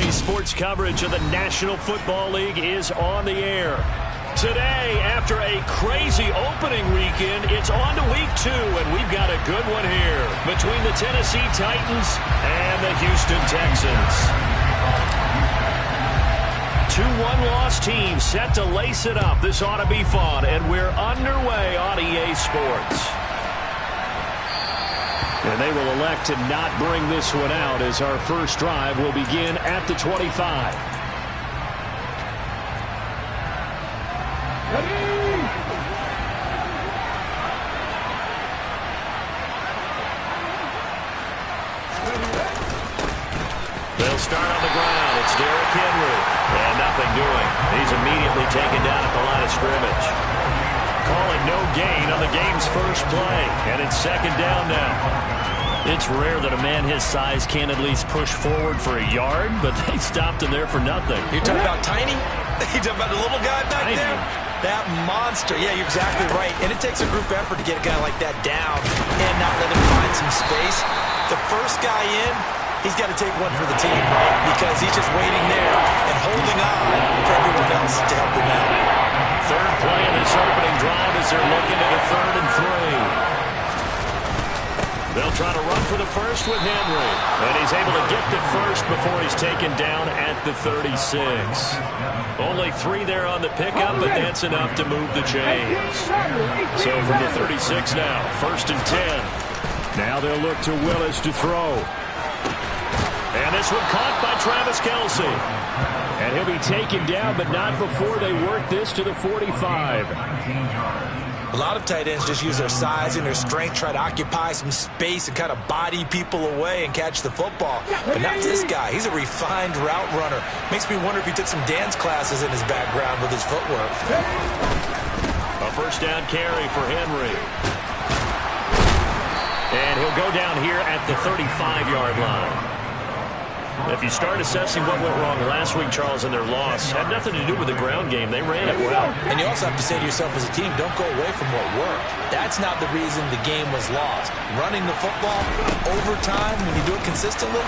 NBC Sports coverage of the National Football League is on the air. Today, after a crazy opening weekend, it's on to week 2, and we've got a good one here between the Tennessee Titans and the Houston Texans. 2 one-loss teams set to lace it up. This ought to be fun, and we're underway on EA Sports. And they will elect to not bring this one out as our first drive will begin at the 25. They'll start on the ground. It's Derrick Henry. And nothing doing. He's immediately taken down at the line of scrimmage. Call it no gain on the game's first play. And it's second down now. It's rare that a man his size can at least push forward for a yard, but they stopped him there for nothing. You're talking about tiny? You're talking about the little guy back there? That monster. Yeah, you're exactly right. And it takes a group effort to get a guy like that down and not let him find some space. The first guy in, he's got to take one for the team, right? Because he's just waiting there and holding on for everyone else to help him out. Third play in this opening drive as they're looking at a 3rd and 3. They'll try to run for the first with Henry. And he's able to get the first before he's taken down at the 36. Only 3 there on the pickup, but that's enough to move the chains. So from the 36 now, 1st and 10. Now they'll look to Willis to throw. And this one caught by Travis Kelce. And he'll be taken down, but not before they work this to the 45. A lot of tight ends just use their size and their strength, try to occupy some space and kind of body people away and catch the football. But not this guy. He's a refined route runner. Makes me wonder if he took some dance classes in his background with his footwork. A first down carry for Henry. And he'll go down here at the 35-yard line. If you start assessing what went wrong last week, Charles, in their loss, had nothing to do with the ground game. They ran it well. And you also have to say to yourself as a team, don't go away from what worked. That's not the reason the game was lost. Running the football over time, when you do it consistently,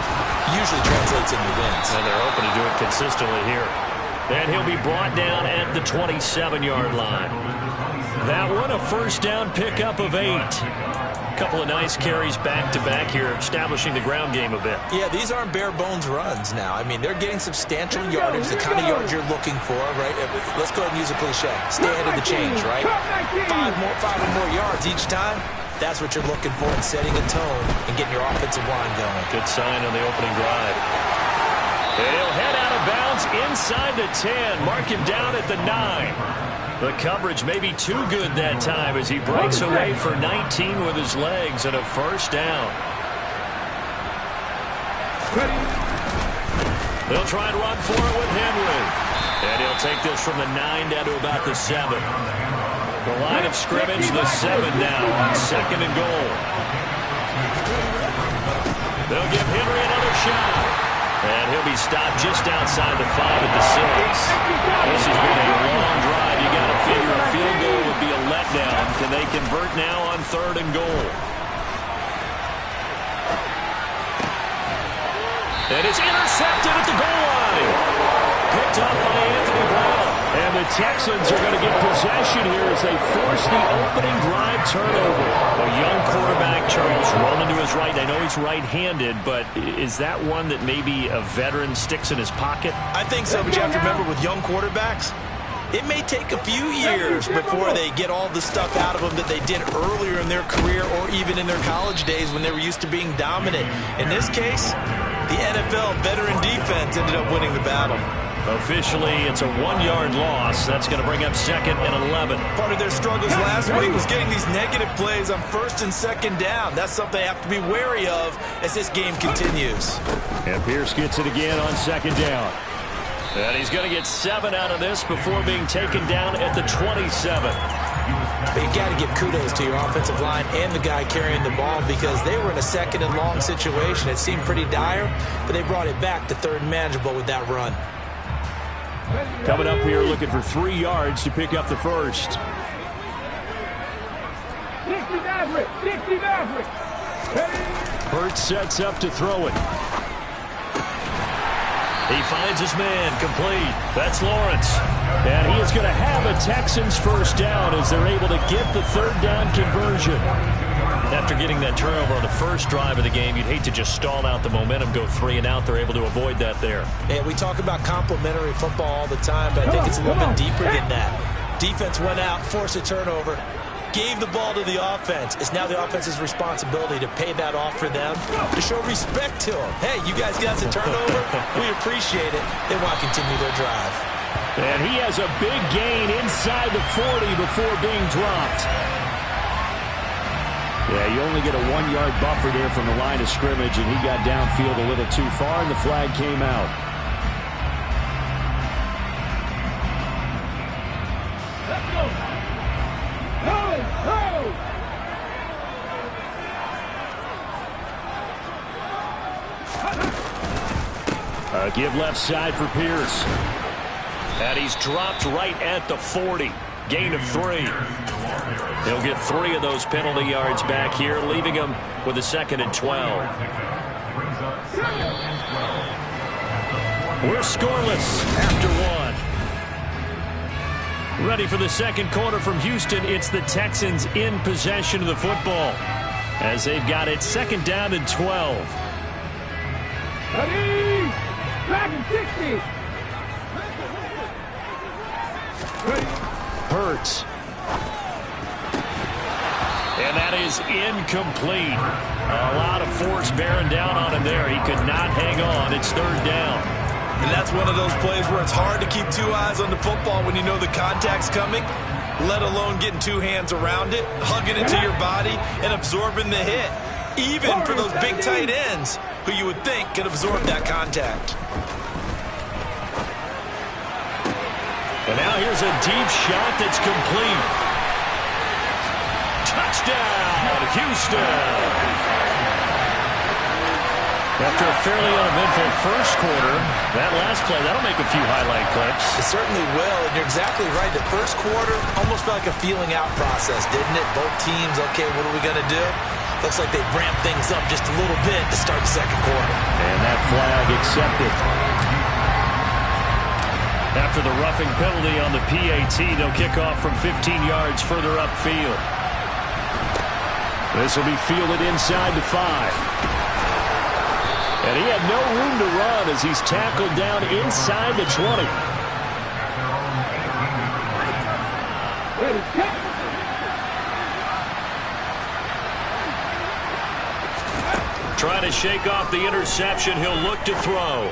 usually translates into wins. And they're hoping to do it consistently here. And he'll be brought down at the 27-yard line. That one, a first down pickup of 8. Couple of nice carries back-to-back here, establishing the ground game a bit. Yeah, these aren't bare-bones runs now. I mean, they're getting substantial yardage, the kind of yards you're looking for, right? Let's go ahead and use a cliche. Stay ahead of the change, right? 5 or more yards each time. That's what you're looking for in setting a tone and getting your offensive line going. Good sign on the opening drive. And he'll head out of bounds inside the 10. Mark him down at the 9. The coverage may be too good that time as he breaks away for 19 with his legs and a first down. They'll try and run for it with Henry. And he'll take this from the 9 down to about the 7. The line of scrimmage, the 7 now on 2nd and goal. They'll give Henry another shot. And he'll be stopped just outside the 5 at the 6. This has been a long drive. You got to figure a field goal would be a letdown. Can they convert now on 3rd and goal? And it's intercepted at the goal line. Picked up by Anthony Brown. And the Texans are going to get possession here as they force the opening drive turnover. A young quarterback, Charles, rolling to his right. I know he's right-handed, but is that one that maybe a veteran sticks in his pocket? I think so, but you have to remember with young quarterbacks, it may take a few years before they get all the stuff out of them that they did earlier in their career or even in their college days when they were used to being dominant. In this case, the NFL veteran defense ended up winning the battle. Officially, it's a 1-yard loss. That's going to bring up 2nd and 11. Part of their struggles last week was getting these negative plays on 1st and 2nd down. That's something they have to be wary of as this game continues. And Pierce gets it again on 2nd down. And he's going to get 7 out of this before being taken down at the 27. But you got to give kudos to your offensive line and the guy carrying the ball because they were in a 2nd and long situation. It seemed pretty dire, but they brought it back to 3rd and manageable with that run. Coming up here looking for 3 yards to pick up the first. Hurts sets up to throw it. He finds his man, complete. That's Lawrence. And he is going to have a Texans first down as they're able to get the third down conversion. After getting that turnover on the first drive of the game, you'd hate to just stall out the momentum, go 3 and out. They're able to avoid that there. Yeah, we talk about complementary football all the time, but I think it's a little bit deeper than that. Defense went out, forced a turnover, gave the ball to the offense. It's now the offense's responsibility to pay that off for them, to show respect to them. Hey, you guys got the turnover. We appreciate it. They want to continue their drive. And he has a big gain inside the 40 before being dropped. Yeah, you only get a 1-yard buffer there from the line of scrimmage, and he got downfield a little too far, and the flag came out. Let's go. Give left side for Pierce. And he's dropped right at the 40. Gain of 3. He'll get 3 of those penalty yards back here, leaving him with a 2nd and 12. We're scoreless after 1. Ready for the second quarter from Houston. It's the Texans in possession of the football as they've got it 2nd down and 12. Ready? Back in 60. Hurts. And that is incomplete. A lot of force bearing down on him there. He could not hang on. It's 3rd down. And that's one of those plays where it's hard to keep 2 eyes on the football when you know the contact's coming, let alone getting 2 hands around it, hugging it to your body, and absorbing the hit. Even for those big tight ends who you would think could absorb that contact. And now here's a deep shot that's complete. Touchdown, Houston. After a fairly uneventful first quarter, that last play, that'll make a few highlight clips. It certainly will, and you're exactly right. The first quarter almost felt like a feeling out process, didn't it? Both teams, okay, what are we going to do? Looks like they ramped things up just a little bit to start the second quarter. And that flag accepted. After the roughing penalty on the PAT, they'll kick off from 15 yards further upfield. This will be fielded inside the 5. And he had no room to run as he's tackled down inside the 20. Trying to shake off the interception. He'll look to throw.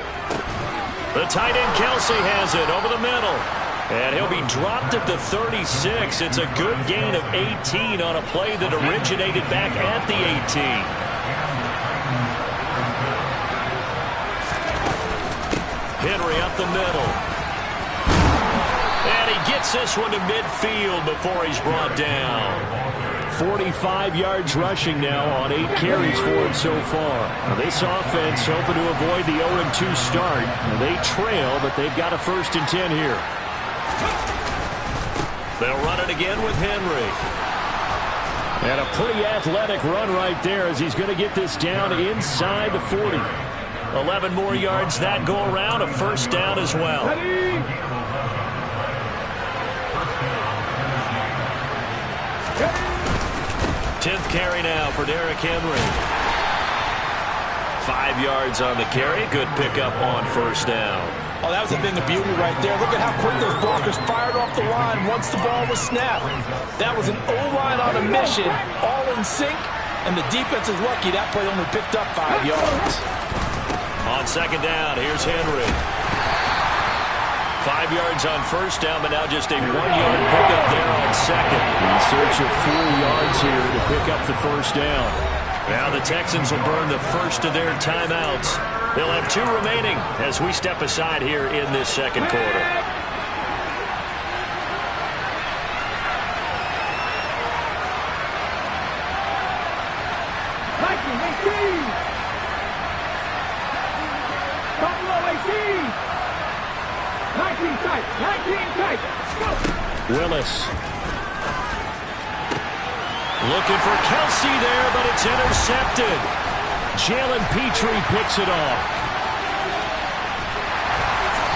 The tight end Kelsey has it over the middle. And he'll be dropped at the 36. It's a good gain of 18 on a play that originated back at the 18. Henry up the middle. And he gets this one to midfield before he's brought down. 45 yards rushing now on 8 carries for him so far. Now this offense hoping to avoid the 0-2 start. They trail, but they've got a 1st and 10 here. They'll run it again with Henry. And a pretty athletic run right there as he's going to get this down inside the 40. 11 more yards that go around, a 1st down as well. 10th carry now for Derrick Henry. 5 yards on the carry. Good pickup on 1st down. Oh, that was a thing of beauty right there. Look at how quick those blockers fired off the line once the ball was snapped. That was an O-line on a mission, all in sync, and the defense is lucky that play only picked up 5 yards. On 2nd down, here's Henry. 5 yards on 1st down, but now just a 1-yard pickup there on 2nd. In search of 4 yards here to pick up the 1st down. Now the Texans will burn the first of their timeouts. They'll have 2 remaining as we step aside here in this second quarter. Willis. Looking for Kelsey there, but it's intercepted. Jalen Petrie picks it off.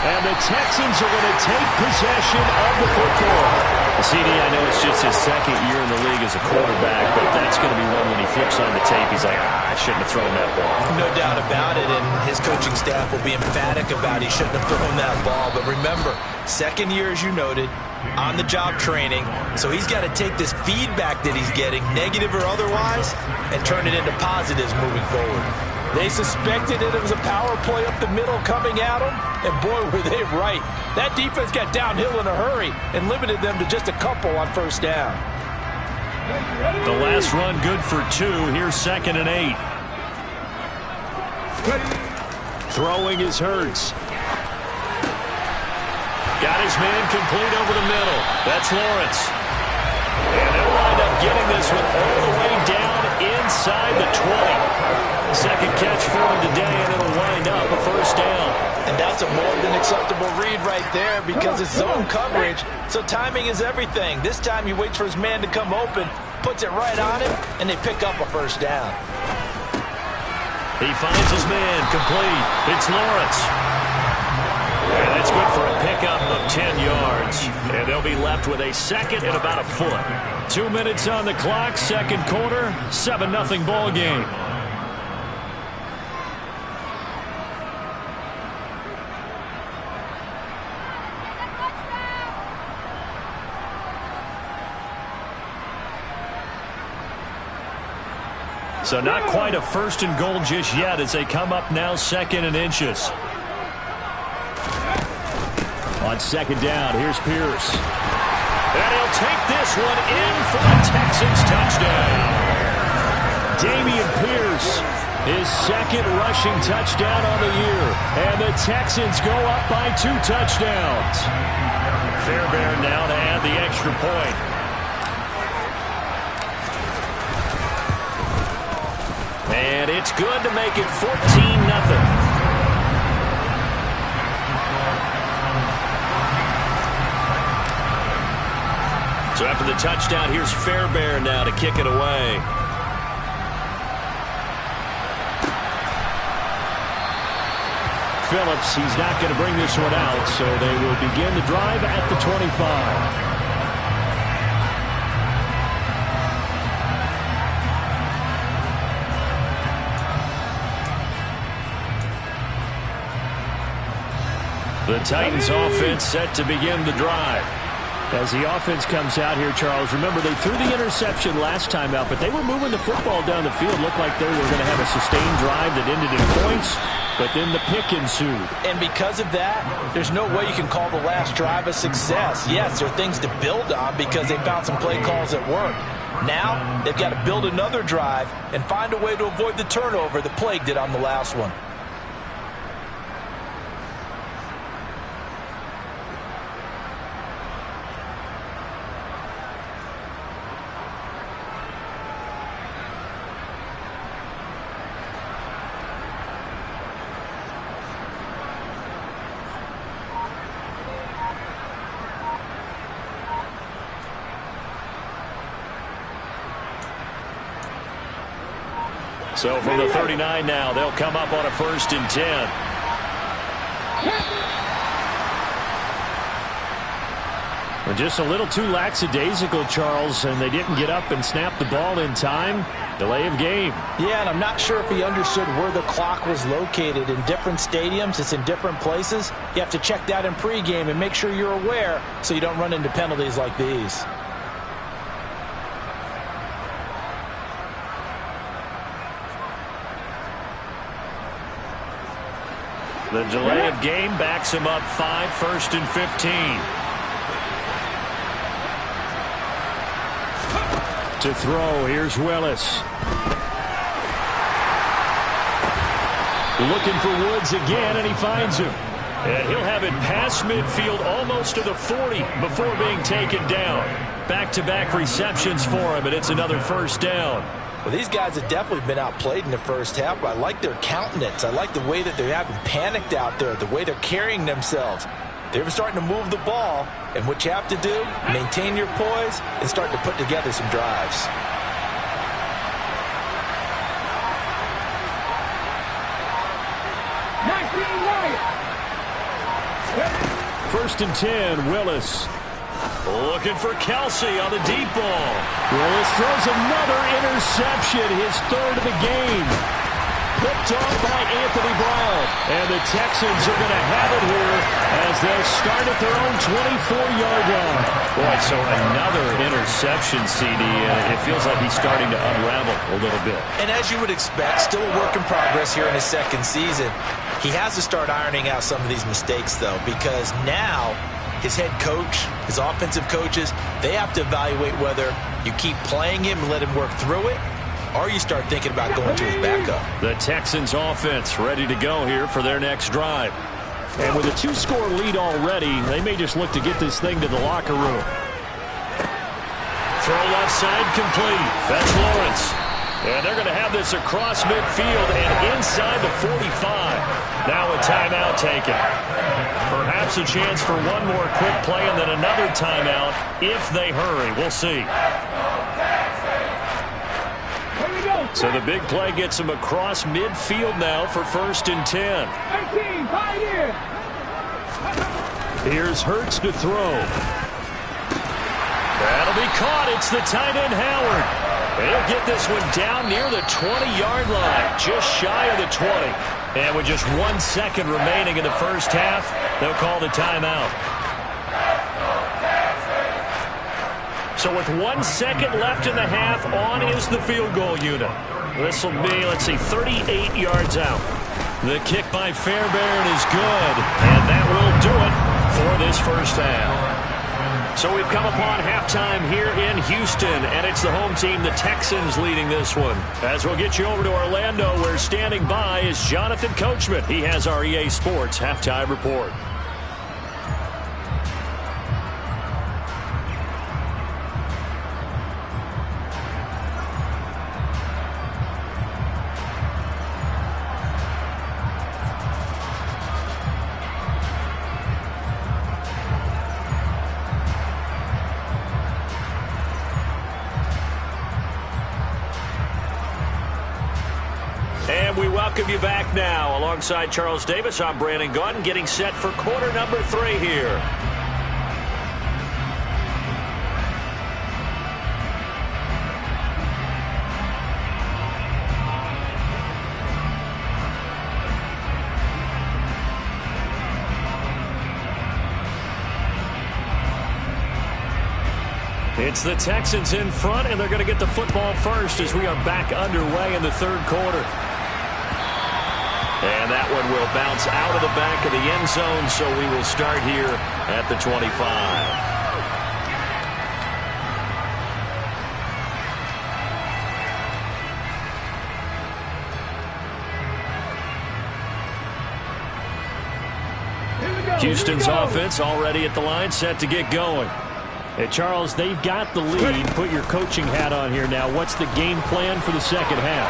And the Texans are going to take possession of the football. CD, I know it's just his second year in the league as a quarterback, but that's going to be one when he flips on the tape. He's like, I shouldn't have thrown that ball. No doubt about it, and his coaching staff will be emphatic about he shouldn't have thrown that ball. But remember, second year, as you noted, on-the-job training, so he's got to take this feedback that he's getting, negative or otherwise, and turn it into positives moving forward. They suspected it was a power play up the middle coming at them, and boy, were they right. That defense got downhill in a hurry and limited them to just a couple on first down. The last run good for 2. Here's 2nd and 8. Throwing is Hurts. Got his man complete over the middle. That's Lawrence. And they'll wind up getting this one all the way down inside the 20. Second catch for him today, and it'll wind up a first down. And that's a more than acceptable read right there because it's zone coverage, so timing is everything. This time he waits for his man to come open, puts it right on him, and they pick up a first down. He finds his man complete. It's Lawrence. And that's good for a pickup of 10 yards. And they'll be left with a second and about a foot. 2 minutes on the clock, second quarter, 7-0 ball game. So not quite a first and goal just yet as they come up now 2nd and inches. On 2nd down, here's Pierce. And he'll take this one in for the Texans touchdown. Damian Pierce, his 2nd rushing touchdown on the year. And the Texans go up by 2 touchdowns. Fairbairn now to add the extra point. And it's good to make it 14-0. So after the touchdown, here's Fairbairn now to kick it away. Phillips, he's not going to bring this one out, so they will begin the drive at the 25. The Titans offense set to begin the drive. As the offense comes out here, Charles, remember they threw the interception last time out, but they were moving the football down the field. Looked like they were going to have a sustained drive that ended in points, but then the pick ensued. And because of that, there's no way you can call the last drive a success. Yes, there are things to build on because they found some play calls that work. Now, they've got to build another drive and find a way to avoid the turnover that plagued it on the last one. So from the 39 now, they'll come up on a 1st and 10. Well, just a little too lackadaisical, Charles, and they didn't get up and snap the ball in time. Delay of game. Yeah, and I'm not sure if he understood where the clock was located. In different stadiums, it's in different places. You have to check that in pregame and make sure you're aware so you don't run into penalties like these. The delay of game backs him up 5, 1st and 15. To throw, here's Willis. Looking for Woods again, and he finds him. And he'll have it past midfield almost to the 40 before being taken down. Back-to-back receptions for him, and it's another first down. Well, these guys have definitely been outplayed in the first half, but I like their countenance. I like the way that they haven't panicked out there, the way they're carrying themselves. They're starting to move the ball, and what you have to do, maintain your poise and start to put together some drives. 1st and 10, Willis. Looking for Kelsey on the deep ball. Willis throws another interception, his 3rd of the game. Picked off by Anthony Brown. And the Texans are going to have it here as they'll start at their own 24-yard line. Boy, so another interception, CD. It feels like he's starting to unravel a little bit. And as you would expect, still a work in progress here in his 2nd season. He has to start ironing out some of these mistakes, though, because now his head coach, his offensive coaches, they have to evaluate whether you keep playing him and let him work through it, or you start thinking about going to his backup. The Texans offense ready to go here for their next drive. And with a 2-score lead already, they may just look to get this thing to the locker room. Throw left side complete. That's Lawrence. And they're going to have this across midfield and inside the 45. Now a timeout taken. Perhaps a chance for one more quick play and then another timeout if they hurry. We'll see. So the big play gets him across midfield now for 1st and 10. 18, Pioneer. Here's Hurts to throw. That'll be caught. It's the tight end Howard. He'll get this one down near the 20-yard line, just shy of the 20. And with just 1 second remaining in the first half, they'll call the timeout. So with 1 second left in the half, on is the field goal unit. This will be, let's see, 38 yards out. The kick by Fairbairn is good, and that will do it for this first half. So we've come upon halftime here in Houston, and it's the home team, the Texans, leading this one. As we'll get you over to Orlando, where standing by is Jonathan Coachman. He has our EA Sports halftime report. We welcome you back now. Alongside Charles Davis, I'm Brandon Gaudin, getting set for quarter number 3 here. It's the Texans in front, and they're going to get the football first as we are back underway in the 3rd quarter. And that one will bounce out of the back of the end zone, so we will start here at the 25. Houston's offense already at the line, set to get going. Hey, Charles, they've got the lead. Put your coaching hat on here now. What's the game plan for the second half?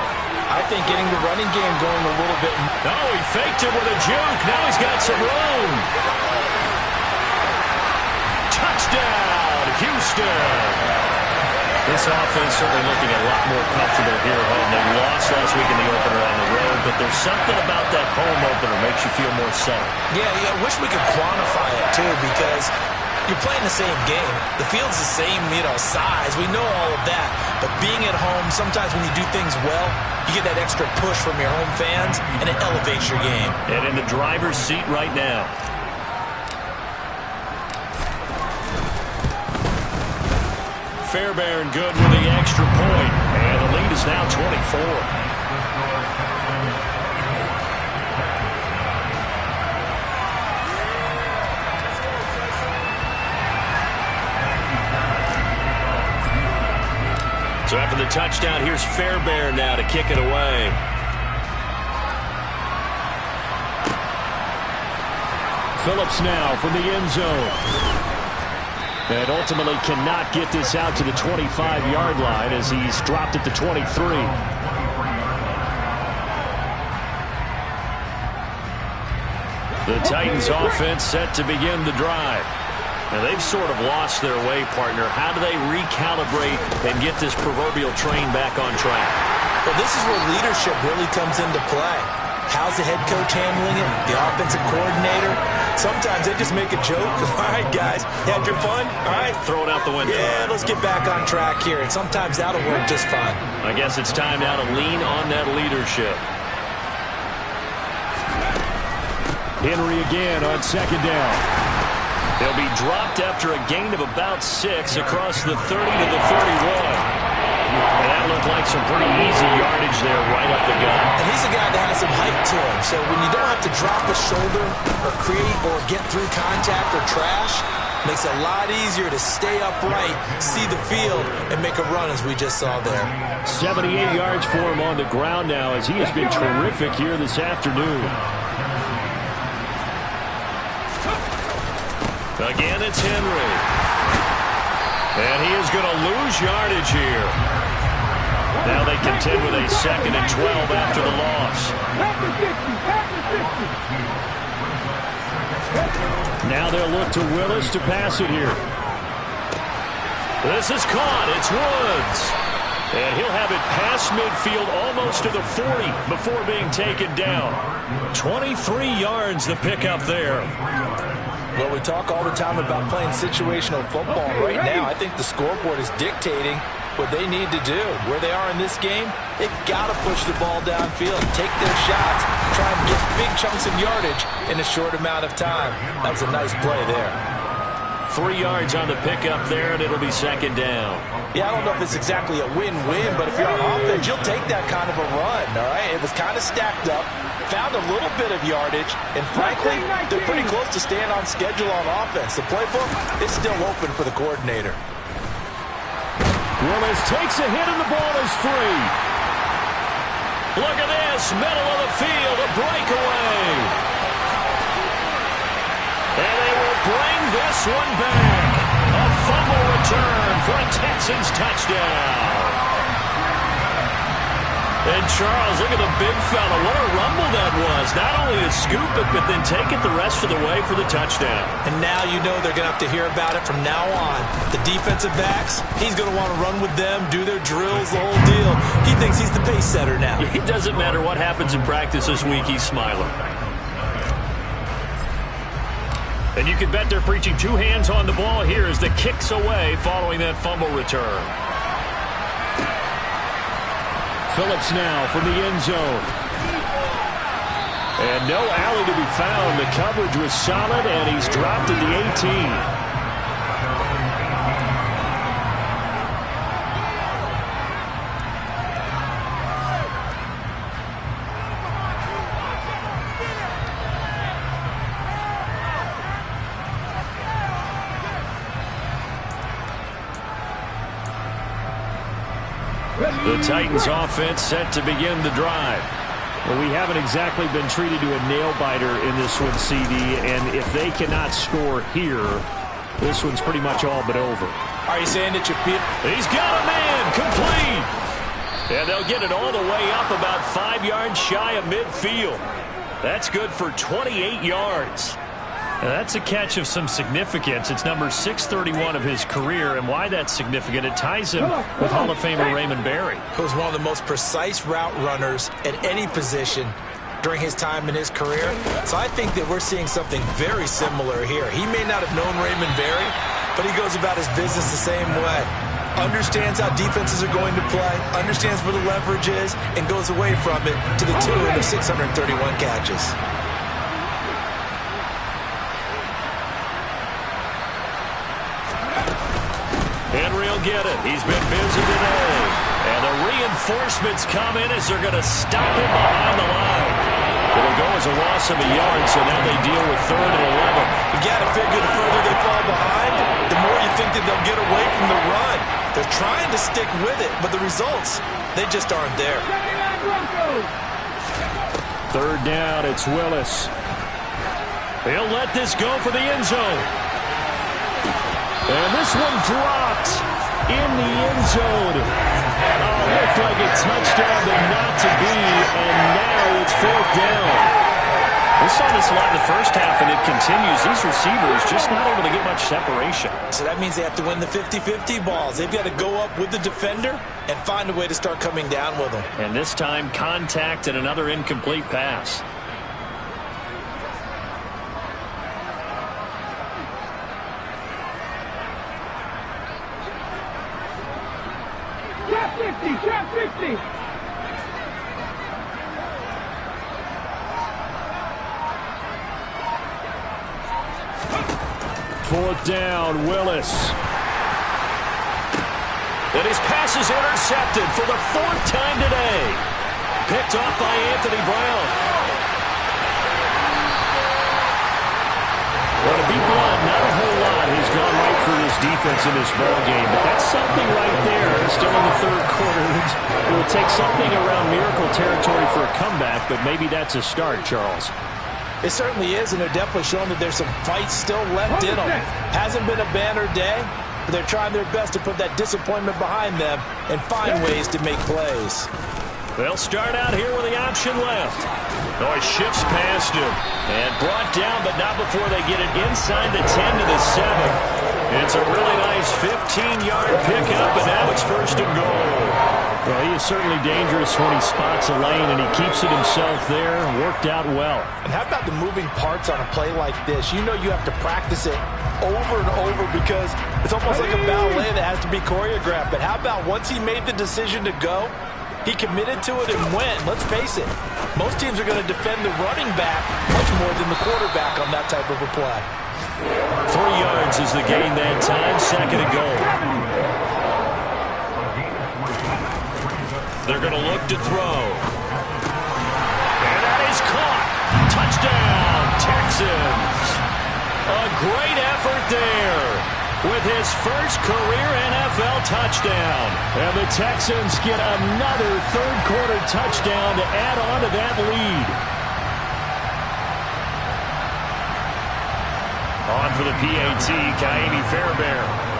I think getting the running game going a little bit. Oh, he faked it with a juke. Now he's got some room. Touchdown, Houston. This offense certainly looking a lot more comfortable here at home. They lost last week in the opener on the road, but there's something about that home opener makes you feel more settled. Yeah, I wish we could quantify it, too, because you're playing the same game. The field's the same, size. We know all of that. But being at home, sometimes when you do things well, you get that extra push from your home fans, and it elevates your game. And in the driver's seat right now. Fairbairn good with the extra point. And the lead is now 24. So after the touchdown, here's Fairbairn now to kick it away. Phillips now from the end zone. And ultimately cannot get this out to the 25-yard line as he's dropped at the 23. The Titans offense set to begin the drive. Now, they've sort of lost their way, partner. How do they recalibrate and get this proverbial train back on track? Well, this is where leadership really comes into play. How's the head coach handling it? The offensive coordinator? Sometimes they just make a joke. All right, guys, had your fun? All right. Throw it out the window. Yeah, let's get back on track here. And sometimes that'll work just fine. I guess it's time now to lean on that leadership. Henry again on second down. They'll be dropped after a gain of about 6 across the 30 to the 31. And that looked like some pretty easy yardage there right up the gut. And he's a guy that has some height to him. So when you don't have to drop a shoulder or create or get through contact or trash, makes it a lot easier to stay upright, see the field, and make a run as we just saw there. 78 yards for him on the ground now as he has been terrific here this afternoon. Again, it's Henry. And he is going to lose yardage here. Now they contend with a 2nd and 12 after the loss. Now they'll look to Willis to pass it here. This is caught. It's Woods. And he'll have it past midfield almost to the 40 before being taken down. 23 yards the pickup there. Well, we talk all the time about playing situational football. Right now, I think the scoreboard is dictating what they need to do. Where they are in this game, they've got to push the ball downfield, take their shots, try and get big chunks of yardage in a short amount of time. That was a nice play there. 3 yards on the pickup there, and it'll be 2nd down. Yeah, I don't know if it's exactly a win-win, but if you're on offense, you'll take that kind of a run, all right? It was kind of stacked up, found a little bit of yardage, and frankly, they're pretty close to staying on schedule on offense. The playbook is still open for the coordinator. Willis takes a hit and the ball is free. Look at this, middle of the field, a breakaway. And they will bring this one back. A fumble return for a Texans touchdown. And Charles, look at the big fella. What a rumble that was. Not only to scoop it, but then take it the rest of the way for the touchdown. And now you know they're going to have to hear about it from now on. The defensive backs, he's going to want to run with them, do their drills, the whole deal. He thinks he's the pace setter now. It doesn't matter what happens in practice this week, he's smiling. And you can bet they're preaching 2 hands on the ball here as the kick's away following that fumble return. Phillips now from the end zone. And no alley to be found. The coverage was solid, and he's dropped at the 18. The Titans offense set to begin the drive. Well, we haven't exactly been treated to a nail-biter in this one, CD, and if they cannot score here, this one's pretty much all but over. Are you saying that you feel? He's got a man, complete. And they'll get it all the way up about 5 yards shy of midfield. That's good for 28 yards. Now, that's a catch of some significance. It's number 631 of his career, and why that's significant, it ties him with Hall of Famer Raymond Berry. He was one of the most precise route runners at any position during his time in his career. So I think that we're seeing something very similar here. He may not have known Raymond Berry, but he goes about his business the same way. Understands how defenses are going to play, understands where the leverage is, and goes away from it to the tune of 631 catches. Henry will get it. He's been busy today. And the reinforcements come in as they're going to stop him behind the line. It'll go as a loss of a yard, so now they deal with 3rd and 11. You got to figure the further they fall behind, the more you think that they'll get away from the run. They're trying to stick with it, but the results, they just aren't there. 3rd down, it's Willis. He'll let this go for the end zone. And this one dropped in the end zone. Oh, looked like a touchdown, but not to be. And now it's 4th down. We saw this a lot in the first half, and it continues. These receivers just not able to get much separation. So that means they have to win the 50-50 balls. They've got to go up with the defender and find a way to start coming down with them. And this time, contact and another incomplete pass. Trap 50, trap 50. Fourth down, Willis. And his pass is intercepted for the fourth time today. Picked off by Anthony Brown. Well, to be blunt, not a whole lot has gone right for this defense in this ball game, but that's something right there. Still in the third quarter. It will take something around miracle territory for a comeback, but maybe that's a start, Charles. It certainly is, and they're definitely showing that there's some fight still left in them. Hasn't been a banner day, but they're trying their best to put that disappointment behind them and find ways to make plays. They'll start out here with the option left. Oh, he shifts past him. And brought down, but not before they get it inside the 10 to the 7. It's a really nice 15-yard pickup, and now it's first and goal. Well, he is certainly dangerous when he spots a lane, and he keeps it himself there. Worked out well. And how about the moving parts on a play like this? You know you have to practice it over and over because it's almost like a ballet that has to be choreographed. But how about once he made the decision to go, he committed to it and went. Let's face it, most teams are going to defend the running back much more than the quarterback on that type of a play. 3 yards is the gain that time, second and goal. They're going to look to throw. And that is caught. Touchdown, Texans. A great effort there with his first career NFL touchdown. And the Texans get another third-quarter touchdown to add on to that lead. On for the PAT, Kaimi Fairbairn.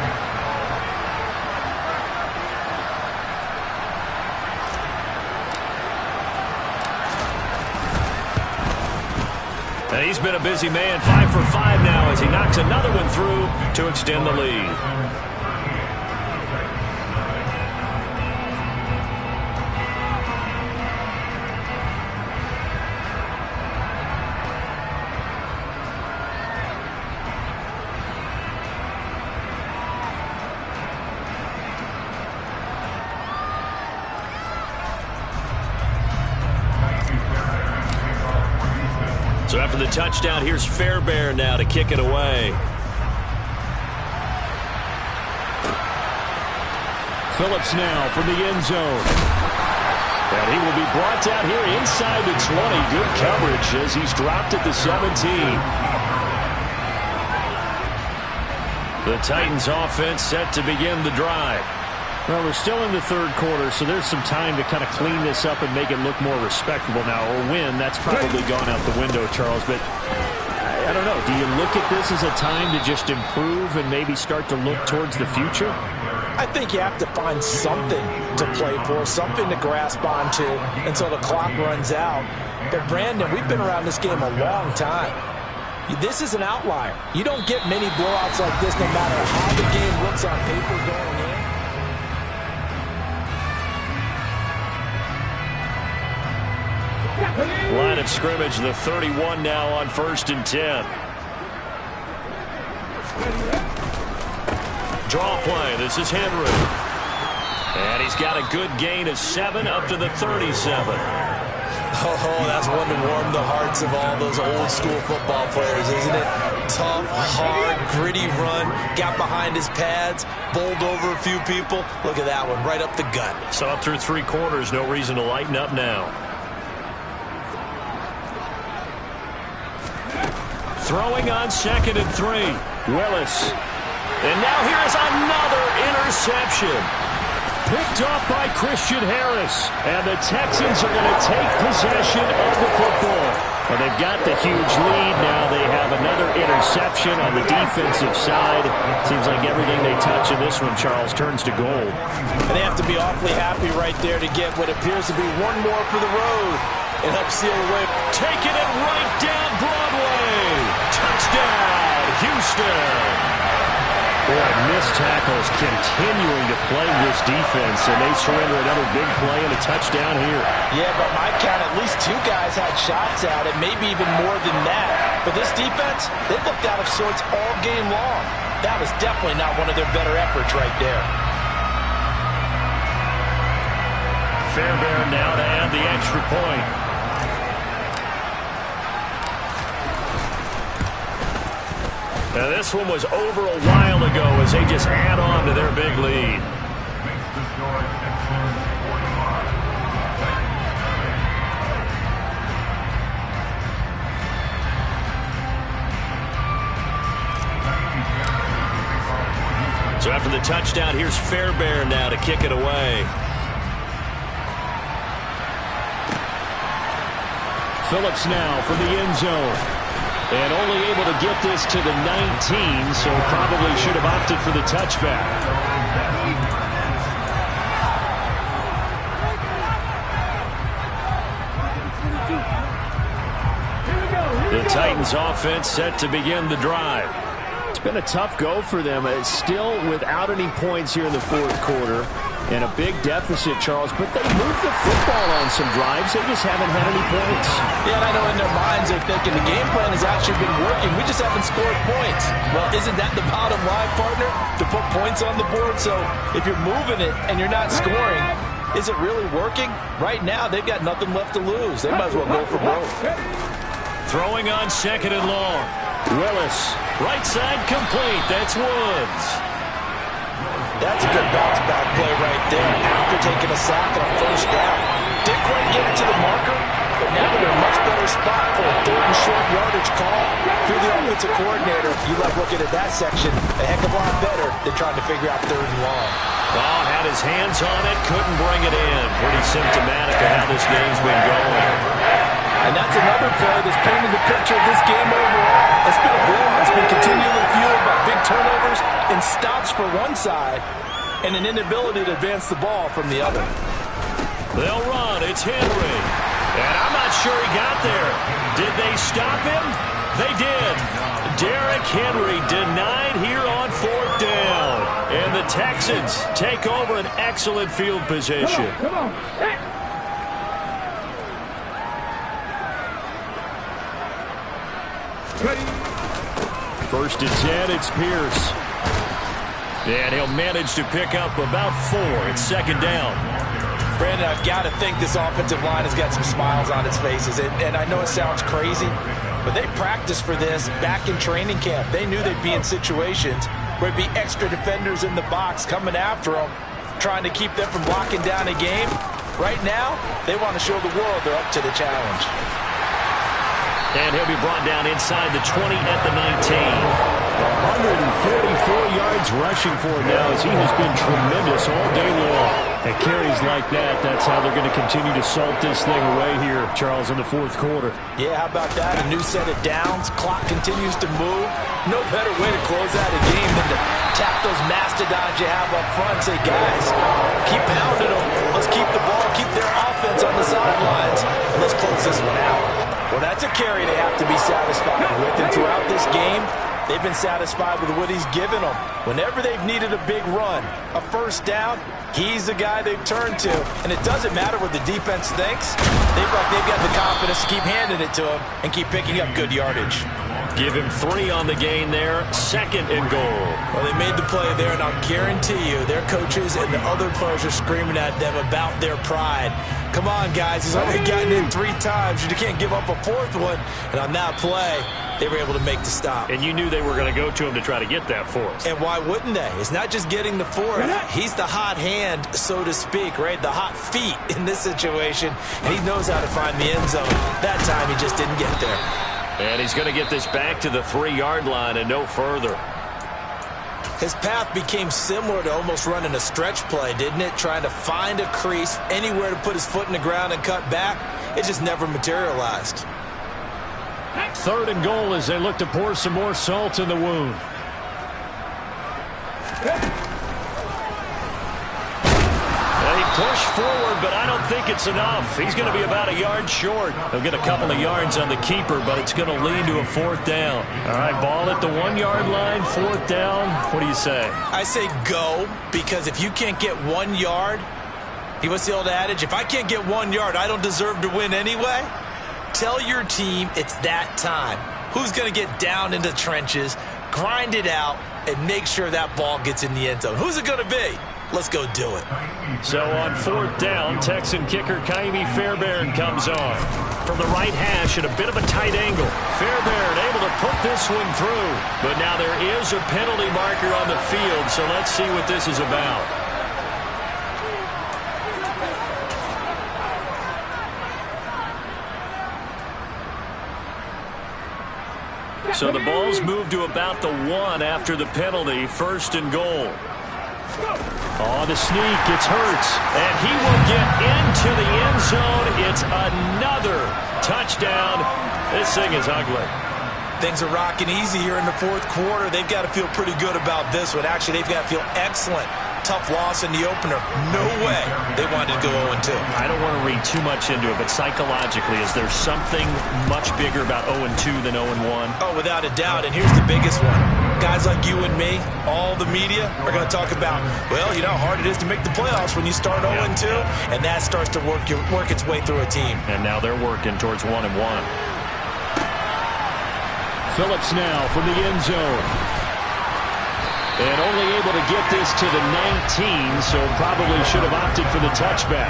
And he's been a busy man, 5 for 5 now as he knocks another one through to extend the lead. So after the touchdown, here's Fairbairn now to kick it away. Phillips now from the end zone. And he will be brought down here inside the 20. Good coverage as he's dropped at the 17. The Titans offense set to begin the drive. Well, we're still in the third quarter, so there's some time to kind of clean this up and make it look more respectable now. Or win, that's probably gone out the window, Charles. But I don't know. Do you look at this as a time to just improve and maybe start to look towards the future? I think you have to find something to play for, something to grasp onto until the clock runs out. But, Brandon, we've been around this game a long time. This is an outlier. You don't get many blowouts like this no matter how the game looks on paper going in. Line of scrimmage, the 31 now on 1st and 10. Draw play. This is Henry. And he's got a good gain of 7 up to the 37. Oh, that's one to warm the hearts of all those old school football players, isn't it? Tough, hard, gritty run. Got behind his pads, bowled over a few people. Look at that one, right up the gut. So up through 3 quarters, no reason to lighten up now. Throwing on 2nd and 3. Willis. And now here's another interception. Picked off by Christian Harris. And the Texans are going to take possession of the football. Well, they've got the huge lead now. They have another interception on the defensive side. Seems like everything they touch in this one, Charles, turns to gold. And they have to be awfully happy right there to get what appears to be one more for the road. and help seal the way. Taking it right down Broadway. Touchdown, Houston. Boy, missed tackles continuing to plague this defense, and they surrender another big play and a touchdown here. Yeah, but my count, at least 2 guys had shots at it, maybe even more than that. But this defense, they looked out of sorts all game long. That was definitely not one of their better efforts right there. Fairbairn now to add the extra point. Now this one was over a while ago as they just add on to their big lead. So after the touchdown, here's Fairbairn now to kick it away. Phillips now for the end zone. And only able to get this to the 19, so probably should have opted for the touchback. The Titans offense set to begin the drive. It's been a tough go for them. It's still without any points here in the fourth quarter. And a big deficit, Charles, but they moved the football on some drives. They just haven't had any points. Yeah, and I know in their minds they're thinking the game plan has actually been working. We just haven't scored points. Well, isn't that the bottom line, partner? To put points on the board? So if you're moving it and you're not scoring, is it really working? Right now, they've got nothing left to lose. They might as well go for broke. Throwing on second and long. Willis, right side complete. That's Woods. That's a good bounce back play right there after taking a sack on first down. Didn't quite get it to the marker, but now they're in a much better spot for a 3rd and short yardage call. Through the offensive coordinator, you love looking at that section a heck of a lot better than trying to figure out 3rd and long. Oh, had his hands on it, couldn't bring it in. Pretty symptomatic of how this game's been going. And that's another play that's painted the picture of this game overall. It's been a blowout. It's been continually fueled by big turnovers and stops for one side and an inability to advance the ball from the other. They'll run. It's Henry. And I'm not sure he got there. Did they stop him? They did. Derrick Henry denied here on 4th down. And the Texans take over an excellent field position. Come on. Hey. First and 10, it's Pierce. And he'll manage to pick up about 4. It's 2nd down. Brandon, I've got to think this offensive line has got some smiles on its faces. And I know it sounds crazy, but they practiced for this back in training camp. They knew they'd be in situations where it'd be extra defenders in the box coming after them, trying to keep them from locking down a game. Right now, they want to show the world they're up to the challenge. And he'll be brought down inside the 20 at the 19. 144 yards rushing for him now as he has been tremendous all day long. At carries like that, that's how they're going to continue to salt this thing away here, Charles, in the fourth quarter. Yeah, how about that? A new set of downs. Clock continues to move. No better way to close out a game than to tap those mastodons you have up front and say, guys, keep pounding them. Let's keep the ball, keep their offense on the sidelines, and let's close this one out. Well, that's a carry they have to be satisfied with. And throughout this game, they've been satisfied with what he's given them. Whenever they've needed a big run, a first down, he's the guy they've turned to. And it doesn't matter what the defense thinks. They've got the confidence to keep handing it to him and keep picking up good yardage. Give him 3 on the gain there. 2nd and goal. Well, they made the play there, and I'll guarantee you their coaches and the other players are screaming at them about their pride. Come on, guys. He's already gotten in 3 times. You can't give up a 4th one. And on that play, they were able to make the stop. And you knew they were going to go to him to try to get that 4th. And why wouldn't they? It's not just getting the 4th. He's the hot hand, so to speak, right? The hot feet in this situation. And he knows how to find the end zone. That time, he just didn't get there. And he's going to get this back to the 3-yard line and no further. His path became similar to almost running a stretch play, didn't it? Trying to find a crease, anywhere to put his foot in the ground and cut back. It just never materialized. 3rd and goal as they look to pour some more salt in the wound. They push forward, but I don't think it's enough. He's going to be about a yard short. He'll get a couple of yards on the keeper, but it's going to lead to a 4th down. All right, ball at the 1-yard line, 4th down. What do you say? I say go, because if you can't get 1 yard, what's the old adage? If I can't get 1 yard, I don't deserve to win anyway. Tell your team it's that time. Who's going to get down into the trenches, grind it out, and make sure that ball gets in the end zone? Who's it going to be? Let's go do it. So on 4th down, Texan kicker Kaimi Fairbairn comes on. From the right hash at a bit of a tight angle. Fairbairn able to put this one through. But now there is a penalty marker on the field, so let's see what this is about. So the ball's moved to about the 1 after the penalty, 1st and goal. Oh, the sneak, it's Hurts, and he will get into the end zone. It's another touchdown. This thing is ugly. Things are rocking easy here in the 4th quarter. They've got to feel pretty good about this one. Actually, they've got to feel excellent. Tough loss in the opener. No way they wanted to go 0-2. I don't want to read too much into it, but psychologically, is there something much bigger about 0-2 than 0-1? Oh, without a doubt, and here's the biggest one. Guys like you and me, all the media, are going to talk about, well, you know how hard it is to make the playoffs when you start 0-2, and that starts to work its way through a team. And now they're working towards 1-1. Phillips now from the end zone. And only able to get this to the 19, so probably should have opted for the touchback.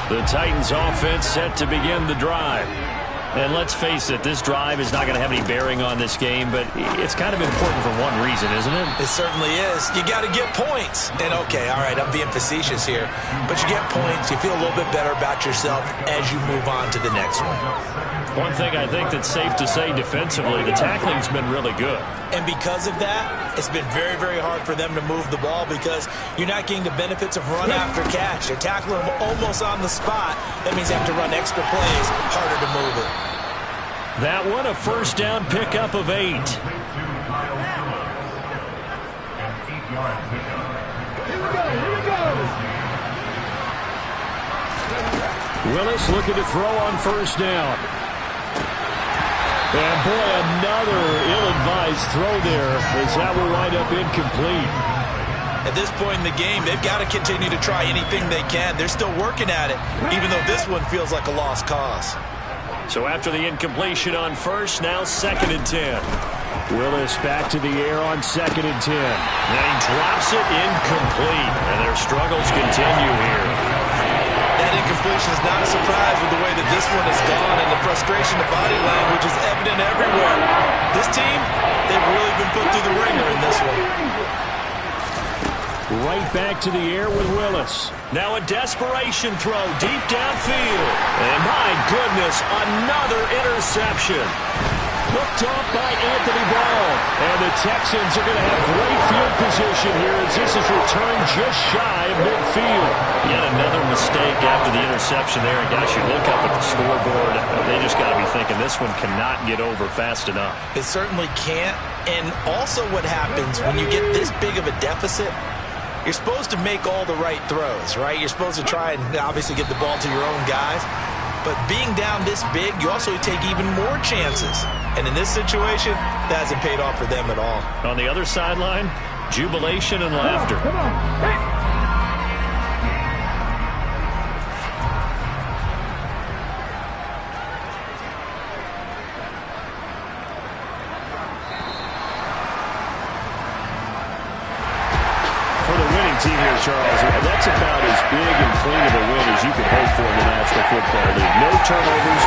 The Titans offense set to begin the drive. And let's face it, this drive is not going to have any bearing on this game, but it's kind of important for one reason, isn't it? It certainly is. You got to get points. And, okay, all right, I'm being facetious here. But you get points, you feel a little bit better about yourself as you move on to the next one. One thing I think that's safe to say defensively, the tackling's been really good. And because of that, it's been very, very hard for them to move the ball because you're not getting the benefits of run after catch. They're tackling them almost on the spot. That means they have to run extra plays, harder to move it. That one, a 1st down pickup of 8. Willis looking to throw on 1st down. And boy, another ill-advised throw there as that will wind up incomplete. At this point in the game, they've got to continue to try anything they can. They're still working at it, even though this one feels like a lost cause. So after the incompletion on 1st, now 2nd and 10. Willis back to the air on 2nd and 10. And he drops it incomplete, and their struggles continue here. That incompletion is not a surprise with the way that this one has gone, and the frustration, the body language is evident everywhere. This team, they've really been put through the ringer in this one. Right back to the air with Willis. Now a desperation throw deep downfield. And my goodness, another interception. Hooked off by Anthony Brown. And the Texans are going to have great field position here as this is returned just shy of midfield. Yet another mistake after the interception there. And gosh, you look up at the scoreboard, they just got to be thinking this one cannot get over fast enough. It certainly can't. And also what happens when you get this big of a deficit, you're supposed to make all the right throws, right? You're supposed to try and obviously get the ball to your own guys. But being down this big, you also take even more chances. And in this situation, that hasn't paid off for them at all. On the other sideline, jubilation and laughter. Come on. Hey. Team here, Charles. That's about as big and clean of a win as you can hope for in the National Football League. No turnovers,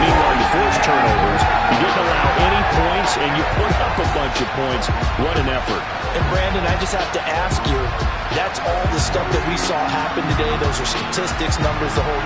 meanwhile you force turnovers. You didn't allow any points, and you put up a bunch of points. What an effort. And, Brandon, I just have to ask you, that's all the stuff that we saw happen today. Those are statistics, numbers, the whole...